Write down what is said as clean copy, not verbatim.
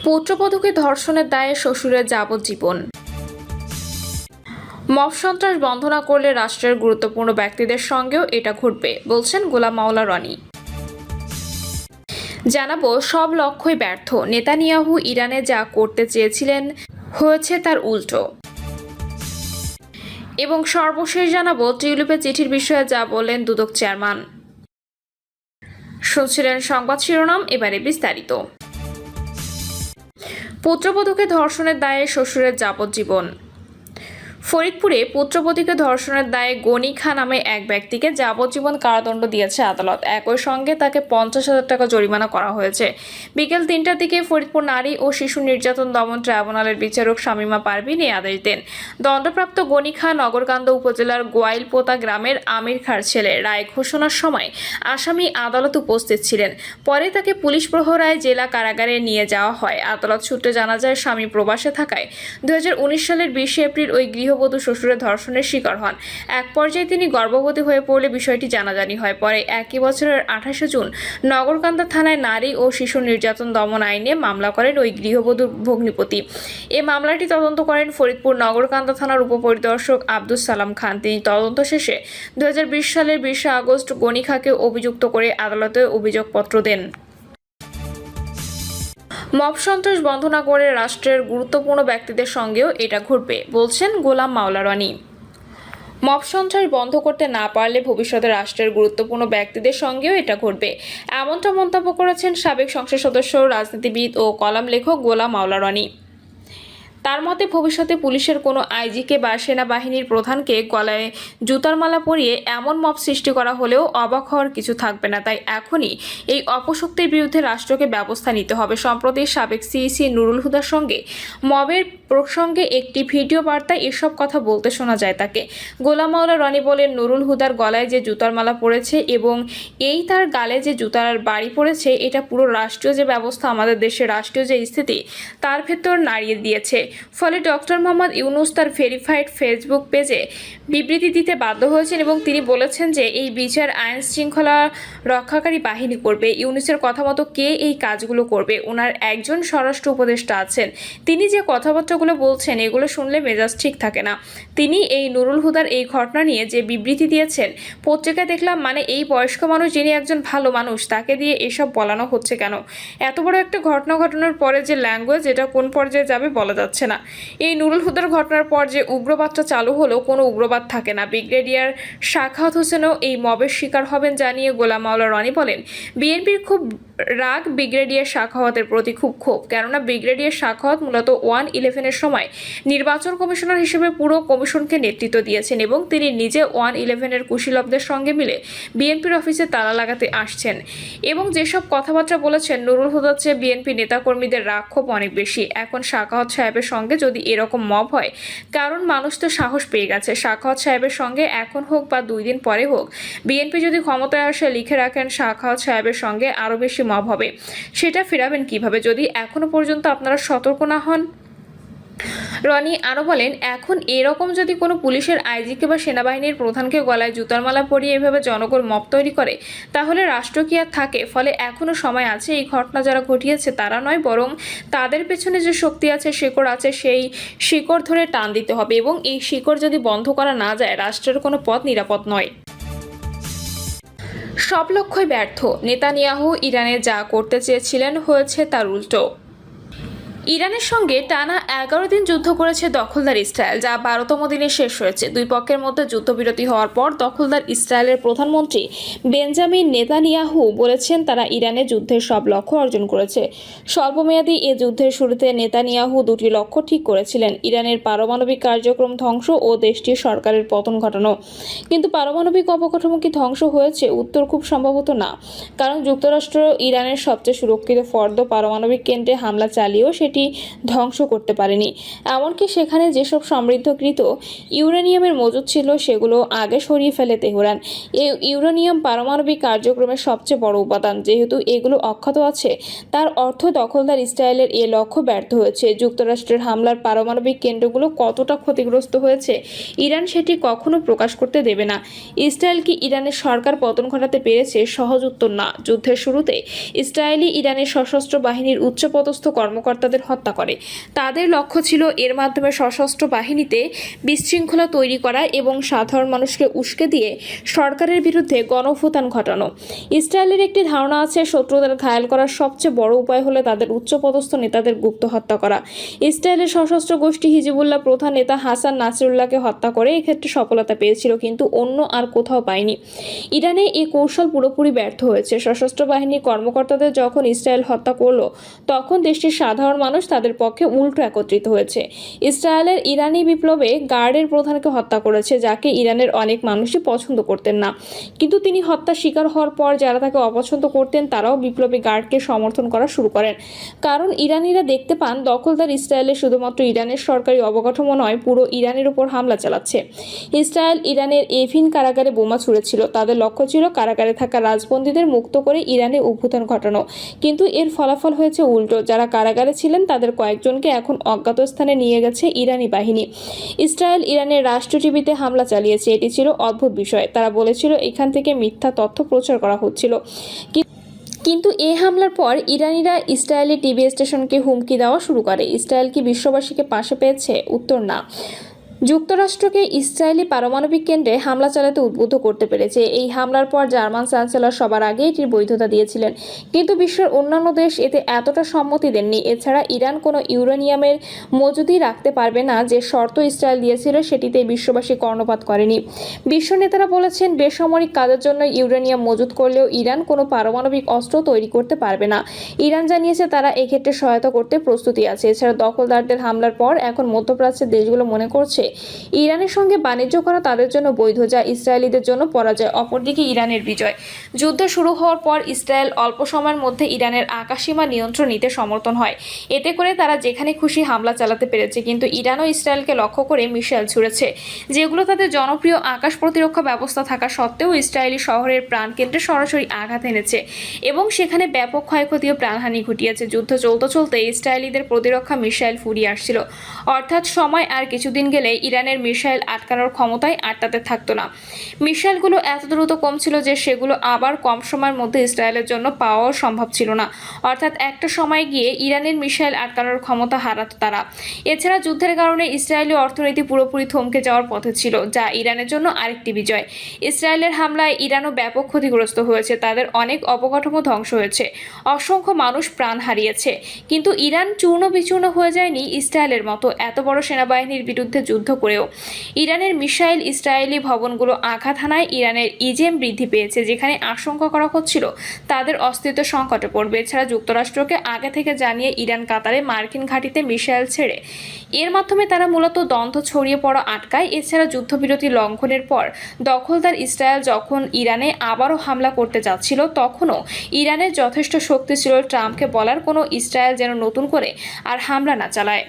পুত্রবধূকে ধর্ষণের দায়ে শ্বশুরের যাবজ্জীবন। মব সন্ত্রাস বন্ধ না করলে রাষ্ট্রের গুরুত্বপূর্ণ ব্যক্তিদের সঙ্গেও এটা ঘটবে, বলছেন গোলাম মাওলা রনি। জানাবো সব লক্ষ্যই ব্যর্থ, নেতানিয়াহু ইরানে যা করতে চেয়েছিলেন হয়েছে তার উল্টো। এবং সর্বশেষ জানাবো টিউলিপের চিঠির বিষয়ে যা বললেন দুদক চেয়ারম্যান। শুনছিলেন সংবাদ শিরোনাম, এবারে বিস্তারিত। পুত্রবধূকে ধর্ষণের দায়ে শ্বশুরের যাবজ্জীবন। ফরিদপুরে পুত্রবধূকে ধর্ষণের দায়ে গনি খাঁ নামে এক ব্যক্তিকে যাবজ্জীবন কারাদণ্ড দিয়েছে আদালত। একই সঙ্গে তাকে 50,000 টাকা জরিমানা করা হয়েছে। বিকেল 3টার দিকে ফরিদপুর নারী ও শিশু নির্যাতন দমন ট্রাইব্যুনালের বিচারক শামীমা পারভিন এই আদেশ দেন। দণ্ডপ্রাপ্ত গনি খাঁ নগরকান্দা উপজেলার গোয়াইলপোতা গ্রামের আমির খাঁর ছেলে। রায় ঘোষণার সময় আসামি আদালতে উপস্থিত ছিলেন। পরে তাকে পুলিশ প্রহরায় জেলা কারাগারে নিয়ে যাওয়া হয়। আদালত সূত্রে জানা যায়, স্বামী প্রবাসে থাকায় 2019 সালের 20 এপ্রিল ওই গৃহবধূ শ্বশুরের ধর্ষণের শিকার হন। এক পর্যায়ে তিনি গর্ভবতী হয়ে পড়লে বিষয়টি জানাজানি হয়। পরে একই বছরের 28 জুন নগরকান্দা থানায় নারী ও শিশু নির্যাতন দমন আইনে মামলা করেন ওই গৃহবধূর ভগ্নিপতি। এ মামলাটি তদন্ত করেন ফরিদপুর নগরকান্দা থানার উপপরিদর্শক আব্দুস সালাম খান। তিনি তদন্ত শেষে 2020 সালের 20 আগস্ট গনি খাঁকে অভিযুক্ত করে আদালতে অভিযোগপত্র দেন। মব সন্ত্রাস বন্ধ না করে রাষ্ট্রের গুরুত্বপূর্ণ ব্যক্তিদের সঙ্গেও এটা ঘটবে, বলছেন গোলাম মাওলা রনি। মব সন্ত্রাস বন্ধ করতে না পারলে ভবিষ্যতে রাষ্ট্রের গুরুত্বপূর্ণ ব্যক্তিদের সঙ্গেও এটা ঘটবে, এমনটা মন্তব্য করেছেন সাবেক সংসদ সদস্য, রাজনীতিবিদ ও কলাম লেখক গোলাম মাওলা রনি। তার মতে, ভবিষ্যতে পুলিশের কোনো আইজিকে বা সেনাবাহিনীর প্রধানকে গলায় জুতার মালা পরিয়ে এমন মব সৃষ্টি করা হলেও অবাক হওয়ার কিছু থাকবে না। তাই এখনই এই অপশক্তির বিরুদ্ধে রাষ্ট্রকে ব্যবস্থা নিতে হবে। সম্প্রতি সাবেক সিইসি নুরুল হুদার সঙ্গে মবের প্রসঙ্গে একটি ভিডিও বার্তায় এসব কথা বলতে শোনা যায় তাকে। গোলাম মাওলা রনি বলেন, নুরুল হুদার গলায় যে জুতার মালা পড়েছে এবং এই তার গালে যে জুতার বাড়ি পড়েছে, এটা পুরো রাষ্ট্রীয় যে ব্যবস্থা, আমাদের দেশের রাষ্ট্রীয় যে স্থিতি, তার ভেতর নাড়িয়ে দিয়েছে। ফলে ডক্টর মোহাম্মদ ইউনূস তার ভেরিফাইড ফেসবুক পেজে বিবৃতি দিতে বাধ্য হয়েছেন এবং তিনি বলেছেন যে এই বিচার আইন শৃঙ্খলা রক্ষাকারী বাহিনী করবে। ইউনূসের কথা মতো কে এই কাজগুলো করবে? ওনার একজন স্বরাষ্ট্র উপদেষ্টা আছেন, তিনি যে কথাবার্তাগুলো বলছেন এগুলো শুনলে মেজাজ ঠিক থাকে না। তিনি এই নুরুল হুদার এই ঘটনা নিয়ে যে বিবৃতি দিয়েছেন, পত্রিকায় দেখলাম, মানে এই বয়স্ক মানুষ যিনি একজন ভালো মানুষ, তাকে দিয়ে এসব বলানো হচ্ছে কেন? এত বড় একটা ঘটনা ঘটানোর পরে যে ল্যাঙ্গুয়েজ, এটা কোন পর্যায়ে যাবে বলা যাচ্ছে না। এই নুরুল হুদার ঘটনার পর যে উগ্রবাদটা চালু হলো, কোনো উগ্রবাদ থাকে না। ব্রিগেডিয়ার সাখাওয়াত হোসেনও এই মবের শিকার হবেন জানিয়ে গোলাম মাওলা রনি বলেন, বিএনপির খুব রাগ ব্রিগেডিয়ার সাখাওয়াতের প্রতি, খুব ক্ষোভ। কেননা ব্রিগেডিয়ার সাখাওয়াত মূলত 1/11-এর সময় নির্বাচন কমিশনার হিসেবে পুরো কমিশনকে নেতৃত্ব দিয়েছেন এবং তিনি নিজে 1/11-এর কুশীলবদের সঙ্গে মিলে বিএনপির অফিসে তালা লাগাতে আসছেন এবং যেসব কথাবার্তা বলেছেন, নুরুল হুদার চেয়ে বিএনপি নেতাকর্মীদের রাগ ক্ষোভ অনেক বেশি। এখন সাখাওয়াত সাহেবের সঙ্গে যদি এরকম মব হয়, কারণ মানুষ তো সাহস পেয়ে গেছে, সাখাওয়াত সাহেবের সঙ্গে এখন হোক বা 2 দিন পরে হোক, বিএনপি যদি ক্ষমতায় আসে, লিখে রাখেন সাখাওয়াত সাহেবের সঙ্গে আরও বেশি মব হবে। সেটা ফেরাবেন কিভাবে যদি এখনো পর্যন্ত আপনারা সতর্ক না হন? রনি আরও বলেন, এখন এরকম যদি কোনো পুলিশের আইজিকে বা সেনাবাহিনীর প্রধানকে গলায় জুতার মালা পরিয়ে এভাবে জনগণ মব তৈরি করে, তাহলে রাষ্ট্র কি আর থাকে? ফলে এখনও সময় আছে। এই ঘটনা যারা ঘটিয়েছে তারা নয়, বরং তাদের পেছনে যে শক্তি আছে, শিকড় আছে, সেই শিকড় ধরে টান দিতে হবে এবং এই শিকড় যদি বন্ধ করা না যায়, রাষ্ট্রের কোনো পথ নিরাপদ নয়। সব লক্ষ্যই ব্যর্থ, নেতানিয়াহু ইরানে যা করতে চেয়েছিলেন হয়েছে তার উল্টো। ইরানের সঙ্গে টানা 11 দিন যুদ্ধ করেছে দখলদার ইসরায়েল, যা 12তম দিনে শেষ হয়েছে। দুই পক্ষের মধ্যে যুদ্ধবিরতি হওয়ার পর দখলদার ইসরায়েলের প্রধানমন্ত্রী বেঞ্জামিন নেতানিয়াহু বলেছেন, তারা ইরানে যুদ্ধের সব লক্ষ্য অর্জন করেছে। স্বল্পমেয়াদী এ যুদ্ধের শুরুতে নেতানিয়াহু 2টি লক্ষ্য ঠিক করেছিলেন: ইরানের পারমাণবিক কার্যক্রম ধ্বংস ও দেশটির সরকারের পতন ঘটানো। কিন্তু পারমাণবিক অবকাঠামো কি ধ্বংস হয়েছে? উত্তর খুব সম্ভবত না, কারণ যুক্তরাষ্ট্র ইরানের সবচেয়ে সুরক্ষিত ফর্দ পারমাণবিক কেন্দ্রে হামলা চালিয়েও সেটি সেটি ধ্বংস করতে পারেনি। এমনকি সেখানে যেসব সমৃদ্ধকৃত ইউরেনিয়ামের মজুদ ছিল সেগুলো আগে সরিয়ে ফেলে তেহরান। এই ইউরেনিয়াম পারমাণবিক কার্যক্রমের সবচেয়ে বড় উপাদান। যেহেতু এগুলো অক্ষত আছে, তার অর্থ দখলদার ইসরায়েলের এ লক্ষ্য ব্যর্থ হয়েছে। যুক্তরাষ্ট্রের হামলার পারমাণবিক কেন্দ্রগুলো কতটা ক্ষতিগ্রস্ত হয়েছে ইরান সেটি কখনো প্রকাশ করতে দেবে না। ইসরায়েল কি ইরানের সরকার পতন ঘটাতে পেরেছে? সহজ উত্তর না। যুদ্ধের শুরুতে ইসরায়েলি ইরানের সশস্ত্র বাহিনীর উচ্চপদস্থ কর্মকর্তাদের হত্যা করে। তাদের লক্ষ্য ছিল এর মাধ্যমে সশস্ত্র বাহিনীতে বিশৃঙ্খলা তৈরি করা এবং সাধারণ মানুষকে উস্কে দিয়ে সরকারের বিরুদ্ধে গণঅভ্যুত্থান ঘটানো। ইসরায়েলের একটি ধারণা আছে, শত্রুদের ঘায়েল করার সবচেয়ে বড় উপায় হলো তাদের উচ্চপদস্থ নেতাদের গুপ্ত হত্যা করা। ইসরায়েলের সশস্ত্র গোষ্ঠী হিজবুল্লাহ প্রধান নেতা হাসান নাসরুল্লাহকে হত্যা করে এক্ষেত্রে সফলতা পেয়েছিল, কিন্তু অন্য আর কোথাও পায়নি। ইরানে এই কৌশল পুরোপুরি ব্যর্থ হয়েছে। সশস্ত্র বাহিনীর কর্মকর্তাদের যখন ইসরায়েল হত্যা করলো, তখন দেশটির সাধারণ মানুষ তাদের পক্ষে উল্টো একত্রিত হয়েছে। ইসরায়েলের ইরানি বিপ্লবে গার্ডের প্রধানকে হত্যা করেছে, যাকে ইরানের অনেক মানুষই পছন্দ করতেন না। কিন্তু তিনি হত্যার শিকার হওয়ার পর যারা তাকে অপছন্দ করতেন তারাও বিপ্লবী গার্ডকে সমর্থন করা শুরু করেন। কারণ ইরানিরা দেখতে পান দখলদার ইসরায়েলে শুধুমাত্র ইরানের সরকারি অবকাঠামো নয়, পুরো ইরানের উপর হামলা চালাচ্ছে। ইসরায়েল ইরানের এভিন কারাগারে বোমা ছুঁড়েছিল। তাদের লক্ষ্য ছিল কারাগারে থাকা রাজবন্দীদের মুক্ত করে ইরানে অভ্যুত্থান ঘটানো। কিন্তু এর ফলাফল হয়েছে উল্টো। যারা কারাগারে ছিলেন তাদের কয়েকজনকে এখন অজ্ঞাত স্থানে নিয়ে গেছে ইরানি বাহিনী। ইসরায়েল ইরানের রাষ্ট্রীয় টিভিতে হামলা চালিয়েছে। এটি ছিল অদ্ভুত বিষয়। তারা বলেছিল এখান থেকে মিথ্যা তথ্য প্রচার করা হচ্ছিল। কিন্তু এই হামলার পর ইরানিরা ইসরায়েলি টিভি স্টেশনকে হুমকি দেওয়া শুরু করে। ইসরায়েল কি বিশ্ববাসীকে পাশে পেয়েছে? উত্তর না। যুক্তরাষ্ট্রকে ইসরায়েলি পারমাণবিক কেন্দ্রে হামলা চালাতে উদ্বুদ্ধ করতে পেরেছে। এই হামলার পর জার্মান চ্যান্সেলর সবার আগে এটির বৈধতা দিয়েছিলেন, কিন্তু বিশ্বের অন্যান্য দেশ এতে এতটা সম্মতি দেননি। এছাড়া ইরান কোনো ইউরেনিয়ামের মজুদি রাখতে পারবে না যে শর্ত ইসরায়েল দিয়েছিল, সেটিতে বিশ্ববাসী কর্ণপাত করেনি। বিশ্ব নেতারা বলেছেন বেসামরিক কাজের জন্য ইউরেনিয়াম মজুত করলেও ইরান কোনো পারমাণবিক অস্ত্র তৈরি করতে পারবে না। ইরান জানিয়েছে তারা এক্ষেত্রে সহায়তা করতে প্রস্তুতি আছে। এছাড়া দখলদারদের হামলার পর এখন মধ্যপ্রাচ্যের দেশগুলো মনে করছে ইরানের সঙ্গে বাণিজ্য করা তাদের জন্য বৈধ, যা ইসরায়েলিদের জন্য পরাজয়। অপরদিকে ইরানের বিজয়। যুদ্ধ শুরু হওয়ার পর ইসরায়েল অল্প সময়ের মধ্যে ইরানের আকাশসীমা নিয়ন্ত্রণ নিতে সমর্থন হয়। এতে করে তারা যেখানে খুশি হামলা চালাতে পেরেছে। কিন্তু ইরানও ইসরায়েলকে লক্ষ্য করে মিসাইল ছুঁড়েছে, যেগুলো তাদের জনপ্রিয় আকাশ প্রতিরক্ষা ব্যবস্থা থাকা সত্ত্বেও ইসরায়েলি শহরের প্রাণকেন্দ্রে সরাসরি আঘাত এনেছে এবং সেখানে ব্যাপক ক্ষয়ক্ষতি ও প্রাণহানি ঘটিয়েছে। যুদ্ধ চলতে চলতে ইসরায়েলিদের প্রতিরক্ষা মিসাইল ফুরিয়ে আসছিল। অর্থাৎ সময় আর কিছুদিন গেলে ইরানের মিসাইল আটকানোর ক্ষমতায় আর তাদের থাকতো না। মিসাইলগুলো এত দ্রুত কমছিল যে সেগুলো আবার কম সময়ের মধ্যে ইসরায়েলের জন্য পাওয়াও সম্ভব ছিল না। অর্থাৎ একটা সময় গিয়ে ইরানের মিসাইল আটকানোর ক্ষমতা হারাতো তারা। এছাড়া যুদ্ধের কারণে ইসরায়েলি অর্থনীতি পুরোপুরি থমকে যাওয়ার পথে ছিল, যা ইরানের জন্য আরেকটি বিজয়। ইসরায়েলের হামলায় ইরানও ব্যাপক ক্ষতিগ্রস্ত হয়েছে। তাদের অনেক অবকাঠামো ধ্বংস হয়েছে, অসংখ্য মানুষ প্রাণ হারিয়েছে। কিন্তু ইরান চূর্ণ বিচূর্ণ হয়ে যায়নি ইসরায়েলের মতো। এত বড় সেনাবাহিনীর বিরুদ্ধে যুদ্ধ করেও ইরানের মিসাইল ইসরায়েলি ভবনগুলো আঘাত হানায় ইরানের ইজেম বৃদ্ধি পেয়েছে, যেখানে আশঙ্কা করা হচ্ছিল তাদের অস্তিত্ব সংকটে পড়বে। এছাড়া যুক্তরাষ্ট্রকে আগে থেকে জানিয়ে ইরান কাতারে মার্কিন ঘাঁটিতে মিসাইল ছেড়ে এর মাধ্যমে তারা মূলত দ্বন্দ্ব ছড়িয়ে পড়া আটকায়। এছাড়া যুদ্ধবিরতি লঙ্ঘনের পর দখলদার ইসরায়েল যখন ইরানে আবারও হামলা করতে যাচ্ছিল, তখনও ইরানের যথেষ্ট শক্তি ছিল ট্রাম্পকে বলার কোনো ইসরায়েল যেন নতুন করে আর হামলা না চালায়।